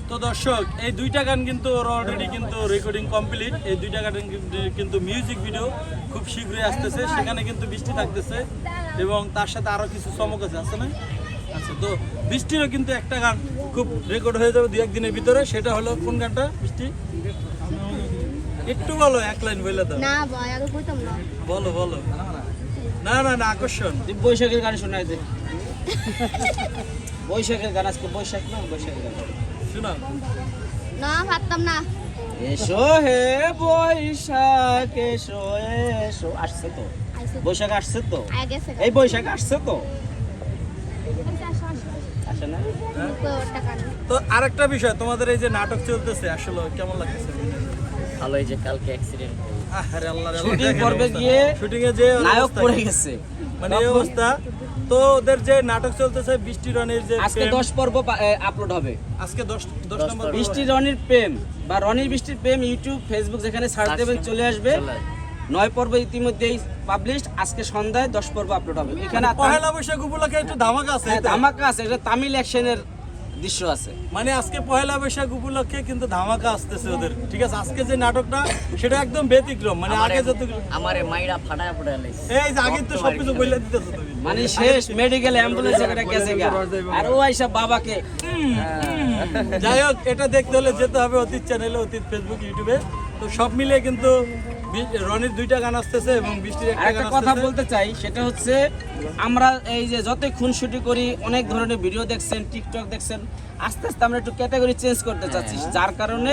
তো দর্শক এই দুইটা গান কিন্তু অলরেডি কিন্তু রেকর্ডিং কমপ্লিট। এই দুইটা গান কিন্তু মিউজিক ভিডিও খুব শীঘ্রই আসতেছে, সেখানে কিন্তু বৃষ্টি থাকতেছে এবং তার সাথে আরো কিছু চমক আছে না? আচ্ছা, তো বৃষ্টিরও কিন্তু একটা গান খুব রেকর্ড হয়ে যাবে 2-1 দিনের ভিতরে। সেটা হলো কোন গানটা বৃষ্টি? একটু বলো, এক লাইন বলে দাও। না ভাই, আগে কইতাম না। বলো বলো। না না না, আকর্ষণ। বৈশাখের গান শোনাই দে। বৈশাখের গান, আজকে বৈশাখ না, বৈশাখের গান শোনা। না পারতাম না। এসো হে বৈশাখ এসো এসো, আসছে তো বৈশাখ, আসছে তো আগে গেছে এই বৈশাখ আসছে তো, আসো। আসে না? টাকা নেই। তো আরেকটা বিষয়, তোমাদের এই যে নাটক চলতেছে আসলে কেমন লাগতেছে? ভালো, এই যে কালকে অ্যাক্সিডেন্ট আরে আল্লাহ রে, শুটিং দেখেন পর্বে অবস্থা। গিয়ে শুটিং এ যে নায়ক অবস্থা, পড়ে গেছে, মানে এই অবস্থা। তো ওদের যে নাটক চলতেছে বৃষ্টি রনির যে আজকে প্রেম, 10 পর্ব আপলোড হবে। আজকে 10 নম্বর পর্ব। বৃষ্টি রনির প্রেম বা রনির বৃষ্টির প্রেম ইউটিউব ফেসবুক যেখানে সার্চ দেবেন চলে আসবে। 9 পর্ব ইতিমধ্যেই পাবলিশড, আজকে সন্ধ্যায় 10 পর্ব আপলোড হবে। এখানে পহেলা বৈশাখ উপলক্ষে একটু ধামাকা আছে। হ্যাঁ, ধামাকা আছে, এটা তামিল অ্যাকশনের দৃশ্য আছে। মানে আজকে পহেলা বৈশাখ উপলক্ষে কিন্তু ধামাকা আসতেছে ওদের, ঠিক আছে? আজকে যে নাটকটা সেটা একদম ব্যতিক্রম, মানে আগে যত আমারে মাইরা ফাটায় লাইছে। এই যে আগে তো সবকিছু বলে দিতেছো তুমি। মানে শেষ মেডিকেল অ্যাম্বুলেন্স এটা গেছে গা, আর ও আইসা বাবাকে যাই হোক, এটা দেখতে হলে যেতে হবে অতীত চ্যানেলে, অতীত ফেসবুক, ইউটিউবে। তো সব মিলিয়ে কিন্তু রনির 2টা গান আসতেছে এবং বৃষ্টির একটা আরেকটা গান কথা আসতেছে। বলতে চাই, সেটা হচ্ছে আমরা এই যে যতই খুনসুটি করি, অনেক ধরনের ভিডিও দেখছেন, টিকটক দেখছেন, আস্তে আস্তে আমরা একটু ক্যাটাগরি চেঞ্জ করতে চাচ্ছি, যার কারণে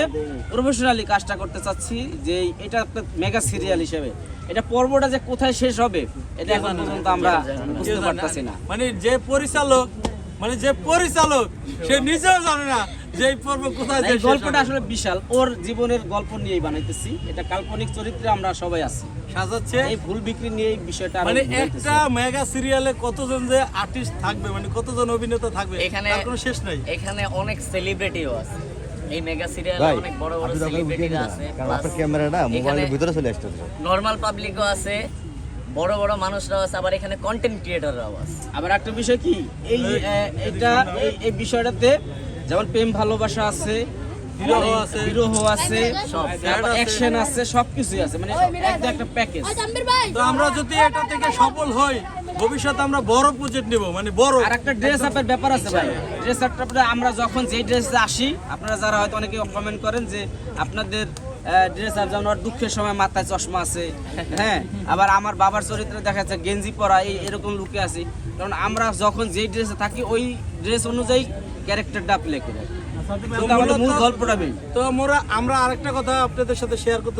প্রফেশনালি কাজটা করতে চাচ্ছি যে এটা একটা মেগা সিরিয়াল হিসেবে এটা পর্বটা যে কোথায় শেষ হবে এটা এখন পর্যন্ত আমরা বুঝতে পারতাছি না। মানে যে পরিচালক সে নিজেও জানে না যে এই পর্ব কোথায় এই শেষ গল্পটা হবে। আসলে বিশাল, ওর জীবনের গল্প নিয়েই বানাইতেছি, এটা কাল্পনিক চরিত্রে আমরা সবাই আছি, সাজাচ্ছে। এই ভুল বিক্রি নিয়ে এই বিষয়টা আমি মানে বুঝাইতেছি। একটা মেগা সিরিয়ালে কতজন যে আর্টিস্ট থাকবে, মানে কতজন অভিনেতা থাকবে, এখানে তার কোনো শেষ নাই। এখানে অনেক সেলিব্রিটিও আছে, এই মেগা সিরিয়ালে ভাই, অনেক বড় বড় আপনি তো আপনাকে সেলিব্রিটিরা উঠিয়ে আছে, দিন, কারণ আপনার ক্যামেরাটা মোবাইলের ভিতরে চলে আসতেছে। নরমাল পাবলিকও আছে, বড় বড় মানুষরাও আছে, আবার এখানে কন্টেন্ট ক্রিয়েটররাও আছে। আবার একটা বিষয় কি, এই এটা এই বিষয়টাতে যেমন প্রেম ভালোবাসা আছে, বিরহ আছে, বিরহ আছে, সব অ্যাকশন আছে, সবকিছুই আছে, মানে একদম একটা প্যাকেজ। তো আমরা যদি এটা থেকে সফল হই, ভবিষ্যতে আমরা বড় প্রজেক্ট নেব, মানে বড়। আর একটা ড্রেস আপের ব্যাপার আছে ভাই, ড্রেস আপটা আমরা যখন যেই ড্রেসে আসি, আপনারা যারা হয়তো অনেকে কমেন্ট করেন যে আপনাদের ড্রেস আপ যেমন দুঃখের সময় মাথায় চশমা আছে, হ্যাঁ, আবার আমার বাবার চরিত্রে দেখা যাচ্ছে গেঞ্জি পরা, এই এরকম লুকে আছি, কারণ আমরা যখন যেই ড্রেসে থাকি ওই ড্রেস অনুযায়ী ক্যারেক্টারটা প্লে করি, তো আমাদের মূল গল্পটা তো আমরা আরেকটা কথা আপনাদের সাথে শেয়ার করতে